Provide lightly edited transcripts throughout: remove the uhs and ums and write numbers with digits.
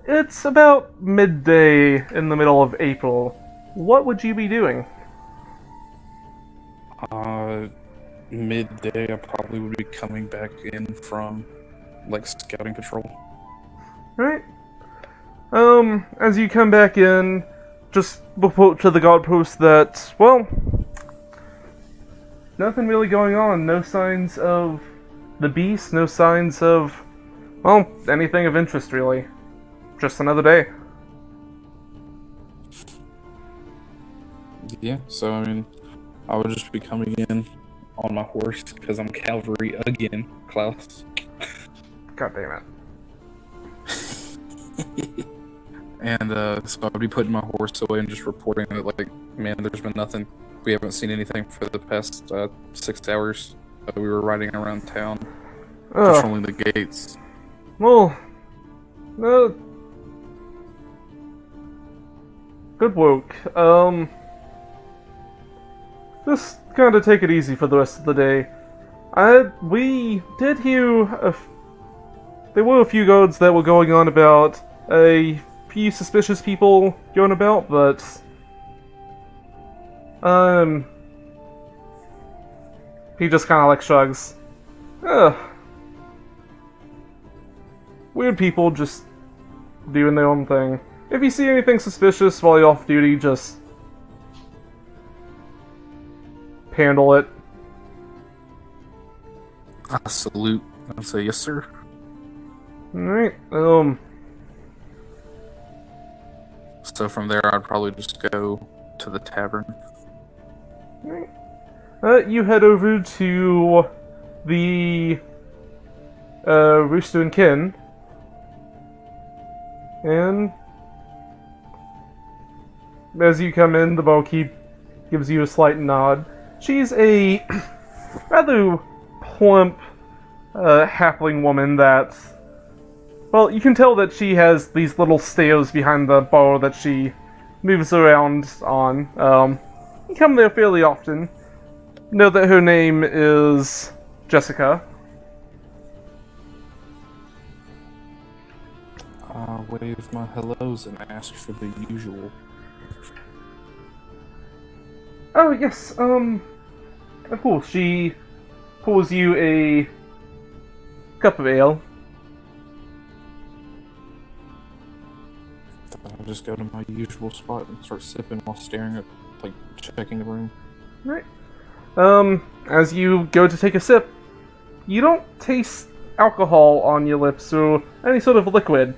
It's about midday in the middle of April. What would you be doing? Uh, Midday, I probably would be coming back in from like scouting patrol. Right? As you come back in, just report to the guard post that, well, nothing really going on. No signs of the beast, no signs of, well, anything of interest, really. Just another day. Yeah, so I mean, I would just be coming in on my horse because I'm Calvary again, Klaus. God damn it. And so I'd be putting my horse away and just reporting that, like, man, there's been nothing. We haven't seen anything for the past 6 hours. We were riding around town, patrolling the gates. Well, good work. Just kind of take it easy for the rest of the day. We did hear there were a few guards that were going on about a few suspicious people going about, but he just kind of like shrugs. Ugh. Weird people just doing their own thing. If you see anything suspicious while you're off duty, just handle it. I salute. I'd say yes, sir. Alright, So from there, I'd probably just go to the tavern. you head over to the Rooster and Kin, and as you come in, the barkeep gives you a slight nod. She's a rather plump halfling woman that, well, you can tell that she has these little stairs behind the bar that she moves around on. You come there fairly often. Know that her name is Jessica. Wave my hellos and ask for the usual. Oh, yes, of course, she pours you a cup of ale. I just go to my usual spot and start sipping while staring at, like, checking the room. Right. As you go to take a sip, you don't taste alcohol on your lips or any sort of liquid,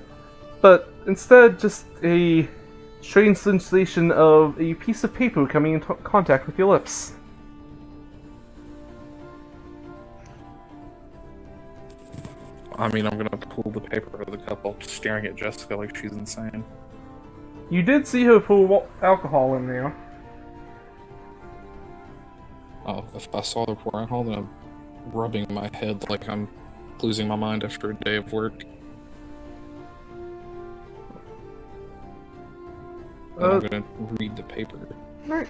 but instead just a strange sensation of a piece of paper coming into contact with your lips. I mean, I'm gonna pull the paper out of the cup while staring at Jessica like she's insane. You did see her pour alcohol in there. Oh, if I saw her pour alcohol, then I'm rubbing my head like I'm losing my mind after a day of work. And I'm gonna read the paper. Right.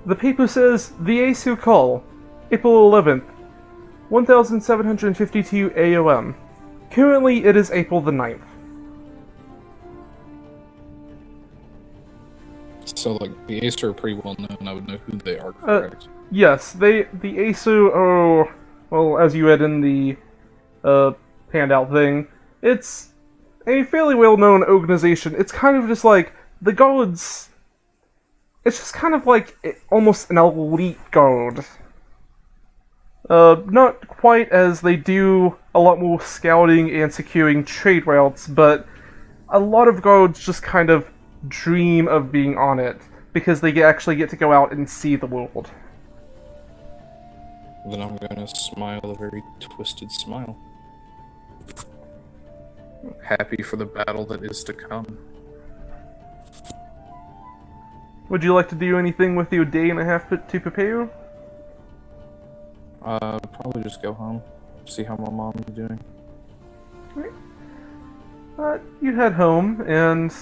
The paper says, The Asu Call, April 11th, 1752 AOM. Currently, it is April the 9th. So, like, the Acer are pretty well known. I would know who they are, correct? Yes, the Asu are, well, as you read in the handout thing, it's a fairly well-known organization. It's kind of just like the guards. It's just kind of like almost an elite guard. Not quite, as they do a lot more scouting and securing trade routes, but a lot of guards just kind of dream of being on it because they actually get to go out and see the world. Then I'm gonna smile a very twisted smile. Happy for the battle that is to come. Would you like to do anything with your day and a half to prepare? Probably just go home, see how my mom is doing. You head home, and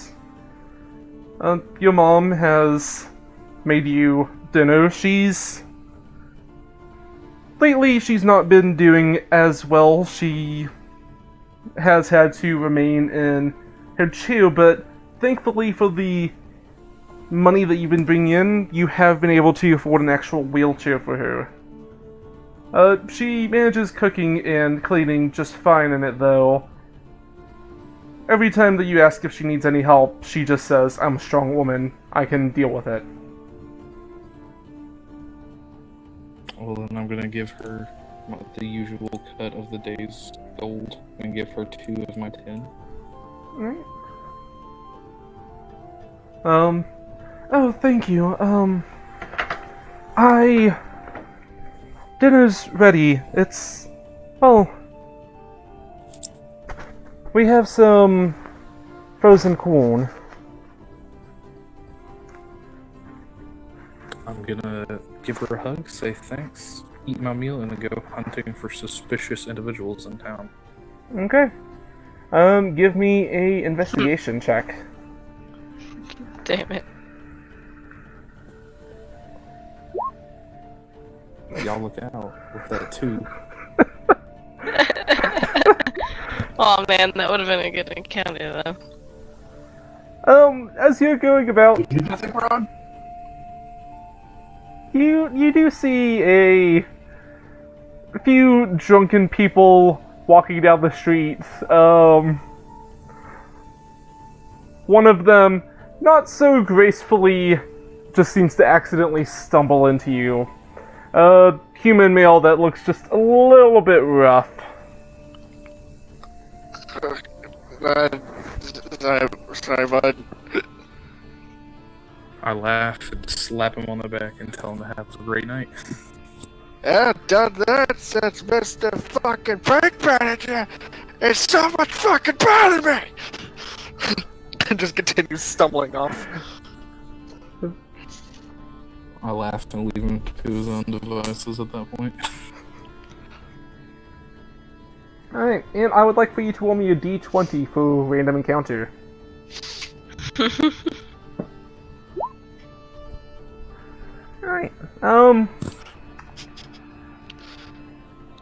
your mom has made you dinner. Lately, she's not been doing as well. She has had to remain in her chair, but thankfully for the money that you've been bringing in, you have been able to afford an actual wheelchair for her. She manages cooking and cleaning just fine in it, though. Every time that you ask if she needs any help, she just says, "I'm a strong woman, I can deal with it." Well, then I'm gonna give her the usual cut of the day's gold and give her 2 of my 10. Alright. Oh, thank you. Dinner's ready. It's, well, we have some frozen corn. I'm gonna give her a hug, say thanks, eat my meal, and then go hunting for suspicious individuals in town. Okay. Give me a investigation check. Damn it. Y'all look out with that 2. Oh man, that would have been a good encounter though. As you're going about, You did nothing wrong? you do see a few drunken people walking down the street. One of them, not so gracefully, just seems to accidentally stumble into you. A human male that looks just a little bit rough. Sorry, bud. I laugh and slap him on the back and tell him to have a great night. Yeah, done that since Mr. fucking Bank Manager is so much fucking better than me! And just continues stumbling off. I laugh and leave him to his own devices at that point. Alright, and I would like for you to roll me a d20 for random encounter. Alright,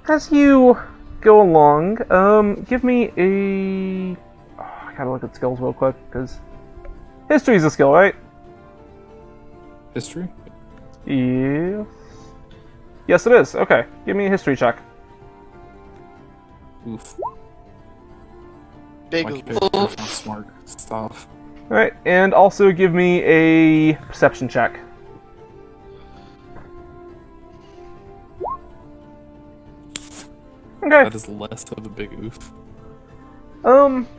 as you go along, give me a... Oh, I gotta look at skills real quick, because history's a skill, right? History? Yes. Yes, it is. Okay, give me a history check. Oof. Big My character's not smart. Stop. Alright, and also give me a perception check. Okay. That is less of a big oof.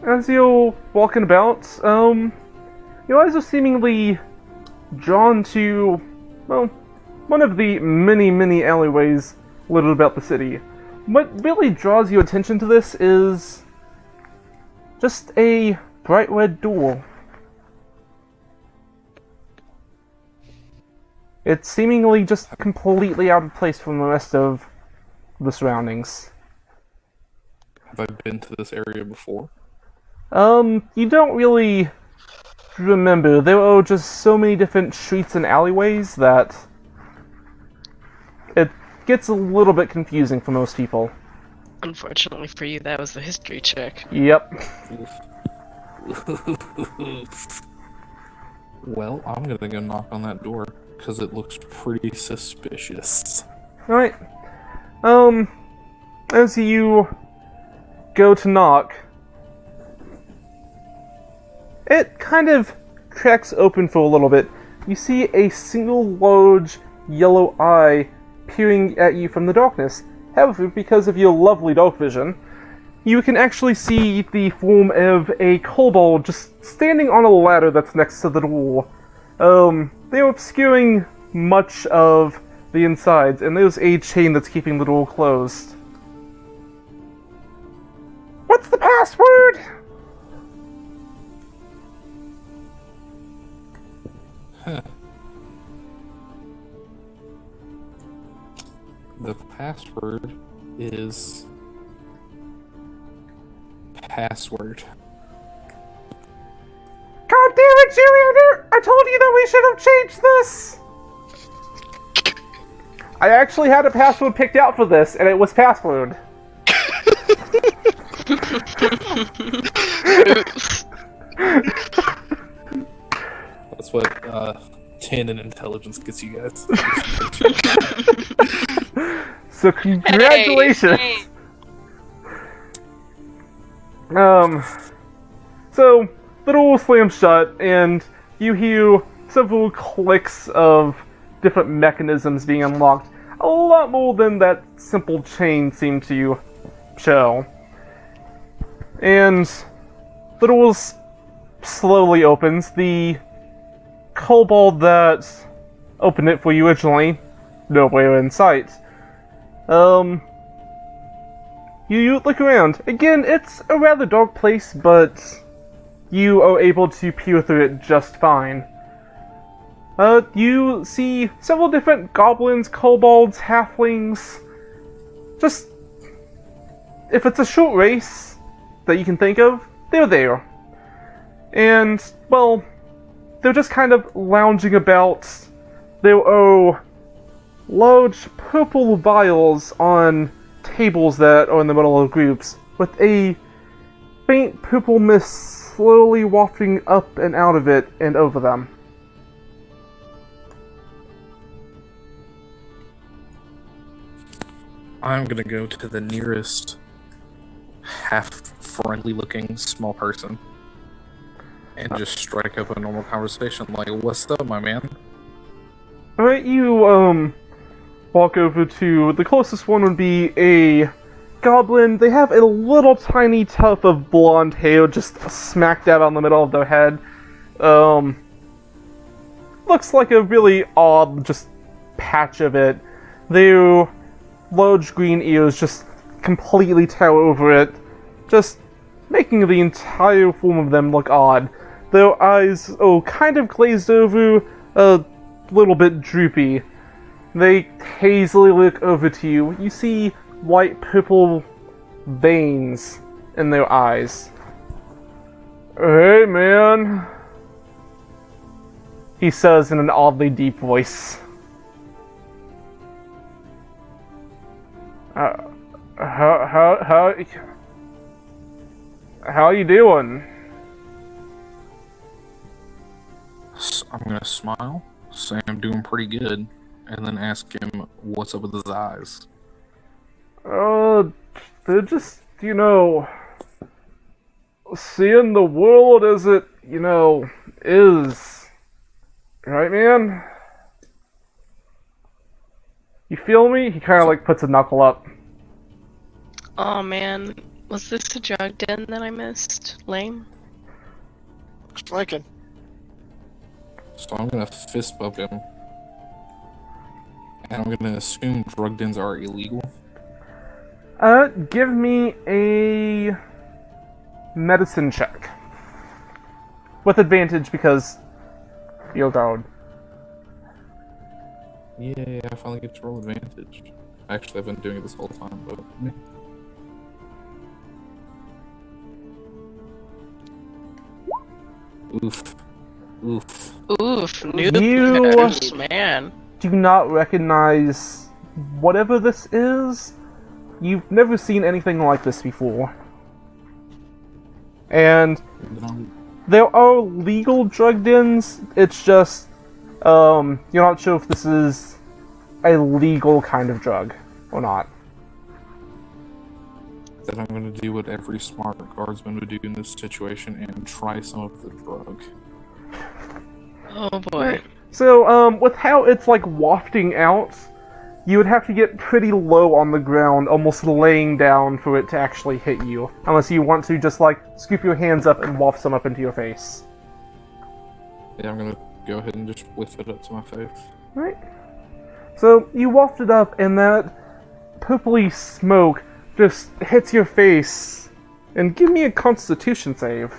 As you're walking about, your eyes are seemingly drawn to, well, one of the many alleyways littered about the city. What really draws your attention to this is just a bright red door. It's seemingly just completely out of place from the rest of the surroundings. Have I been to this area before? You don't really remember. There are just so many different streets and alleyways that it gets a little bit confusing for most people. Unfortunately for you, that was the history check. Yep. Well, I'm gonna go knock on that door, because it looks pretty suspicious. Alright. As you go to knock, it kind of cracks open for a little bit. You see a single large yellow eye peering at you from the darkness. However, because of your lovely dark vision, you can actually see the form of a kobold just standing on a ladder that's next to the door. They're obscuring much of the insides, and there's a chain that's keeping the door closed. What's the password? The password is... password. God damn it, Julian! I told you that we should have changed this! I actually had a password picked out for this, and it was password. Oops. That's what 10 in intelligence gets you guys. So congratulations. Hey. So the door slams shut, and you hear several clicks of different mechanisms being unlocked. A lot more than that simple chain seemed to show. And the door slowly opens. The kobold that opened it for you originally, nowhere in sight. You look around. Again, it's a rather dark place, but you are able to peer through it just fine. You see several different goblins, kobolds, halflings. Just, if it's a short race that you can think of, they're there. And, well, they're just kind of lounging about. There are large purple vials on tables that are in the middle of groups, with a faint purple mist slowly wafting up and out of it and over them. I'm gonna go to the nearest half-friendly looking small person and just strike up a normal conversation like, "What's up, my man?" Alright, you, walk over to... the closest one would be a goblin. They have a little tiny tuft of blonde hair just smack dab on the middle of their head. Looks like a really odd, just patch of it. Their large green ears just completely tower over it, just making the entire form of them look odd. Their eyes are kind of glazed over, a little bit droopy. They hazily look over to you. You see white purple veins in their eyes. "Hey, man," he says in an oddly deep voice. How you doing? I'm gonna smile, say I'm doing pretty good, and then ask him what's up with his eyes. They're just, seeing the world as it, is. Right, man? You feel me? He kind of, puts a knuckle up. Oh man, was this the drug den that I missed? Lame. Looks like it. So I'm gonna fist bump him. And I'm gonna assume drug dens are illegal. Give me a medicine check. With advantage because you're guard. Yeah, I finally get to roll advantage. Actually, I've been doing it this whole time, but... Oof. Oof. Oof, You- new man. Do not recognize whatever this is. You've never seen anything like this before. And there are legal drug dens, it's just, you're not sure if this is a legal kind of drug or not. Then I'm gonna do what every smart guardsman would do in this situation and try some of the drug. Oh boy. So, with how it's wafting out, you would have to get pretty low on the ground, almost laying down for it to actually hit you. Unless you want to just, scoop your hands up and waft some up into your face. Yeah, I'm gonna go ahead and just whiff it up to my face. Right. So, you waft it up, and that purpley smoke just hits your face. And give me a constitution save.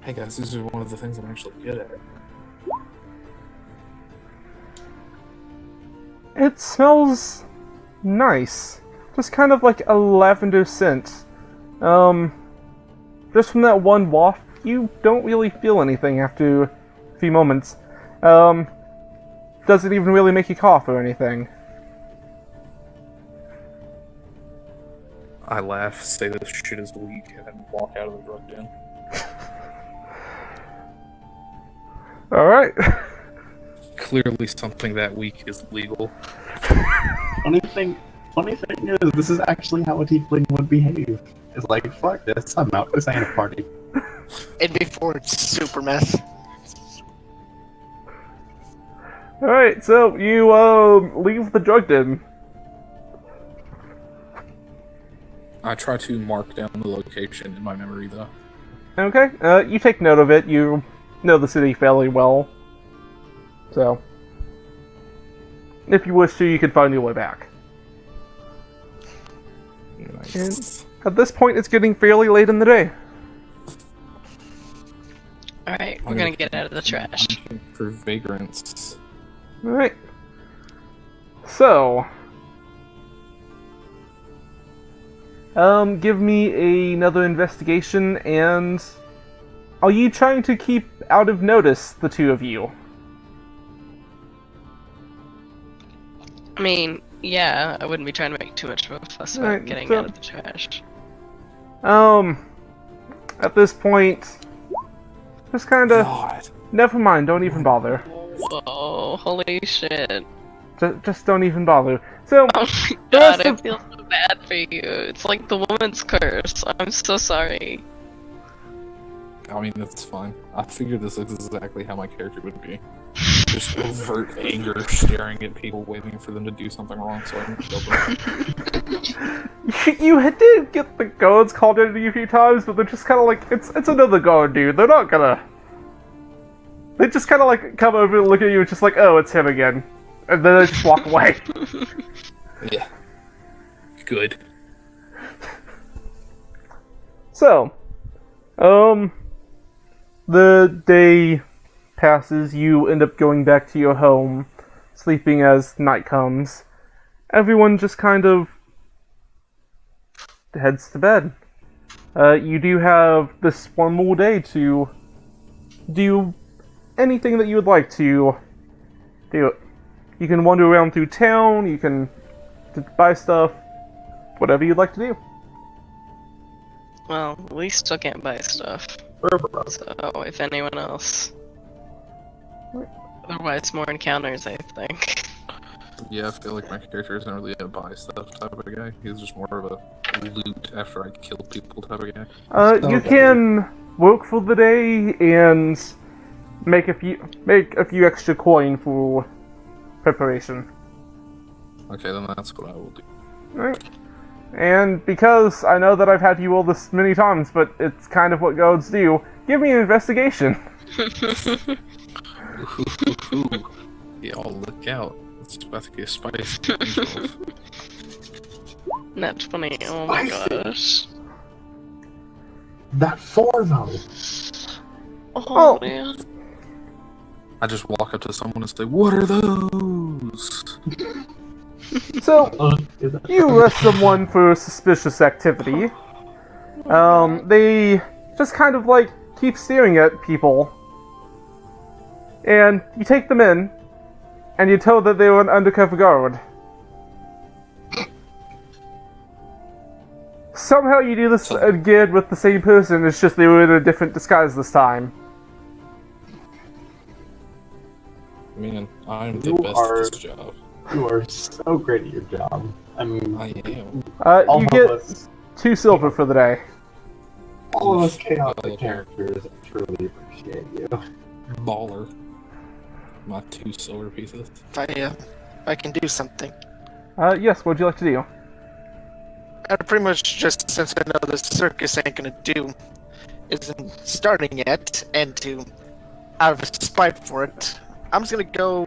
Hey guys, this is one of the things I'm actually good at. It smells nice. Just kind of like a lavender scent. Just from that one waft, you don't really feel anything after a few moments. Doesn't even really make you cough or anything. I laugh, say this shit is weak, and then walk out of the drug den. Alright. Clearly something that weak is legal. Funny thing is, this is actually how a tiefling would behave. It's like, fuck this, I'm out. This ain't a party. And before it's super mess. Alright, so you leave the drug den. I try to mark down the location in my memory, though. Okay, you take note of it. You know the city fairly well. So, if you wish to, you can find your way back. Nice. And at this point, it's getting fairly late in the day. Alright, we're gonna get out of the trash. For vagrants. Alright. So, give me another investigation, and are you trying to keep out of notice, the two of you? I mean, yeah, I wouldn't be trying to make too much of a fuss about Alright, getting so- out of the trash. At this point, just kinda, God. never mind, don't even bother. Whoa, holy shit. Just don't even bother. So, Oh my The god, rest I of- feel so bad for you. It's like the woman's curse. I'm so sorry. I mean, that's fine. I figured this is exactly how my character would be. Just overt anger, staring at people, waiting for them to do something wrong so I can kill them. you did get the guards called in a few times, but they're just kind of like, it's another guard, dude. They're not gonna... They just kind of like come over and look at you and just like, oh, it's him again. And then they just walk away. Yeah. Good. So, the day passes, you end up going back to your home, sleeping as night comes. Everyone just kind of heads to bed. You do have this one more day to do anything that you would like to do. You can wander around through town, you can buy stuff, whatever you'd like to do. Well, we still can't buy stuff. So, if anyone else. Otherwise, more encounters, I think. Yeah, I feel like my character isn't really a buy stuff type of guy. He's just more of a loot after I kill people type of guy. You can work for the day and make a few extra coin for preparation. Okay, then that's what I will do. Alright. And because I know that I've had you roll this many times, but it's kind of what gods do, give me an investigation. Ooh. Y'all look out. It's about to get spicy. That's funny. Oh my Spicy. gosh. That 4 though. Oh, Oh. man. I just walk up to someone and say, "What are those?" So, Is that you arrest someone for suspicious activity. They just kind of like keep staring at people. And you take them in, and you tell that they were an undercover guard. Somehow you do this again with the same person, it's just they were in a different disguise this time. Man, I'm the You best are- at this job. You are so great at your job. I mean, I am. all You of get us, 2 silver for the day. all of us chaotic Okay. characters truly appreciate you. Baller. My 2 silver pieces. If I can do something. Yes, what would you like to do? I pretty much just, since I know the circus ain't gonna do, isn't starting yet, and to, out of spite for it, I'm just gonna go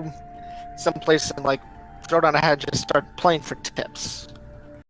someplace and like throw down a hat, just start playing for tips.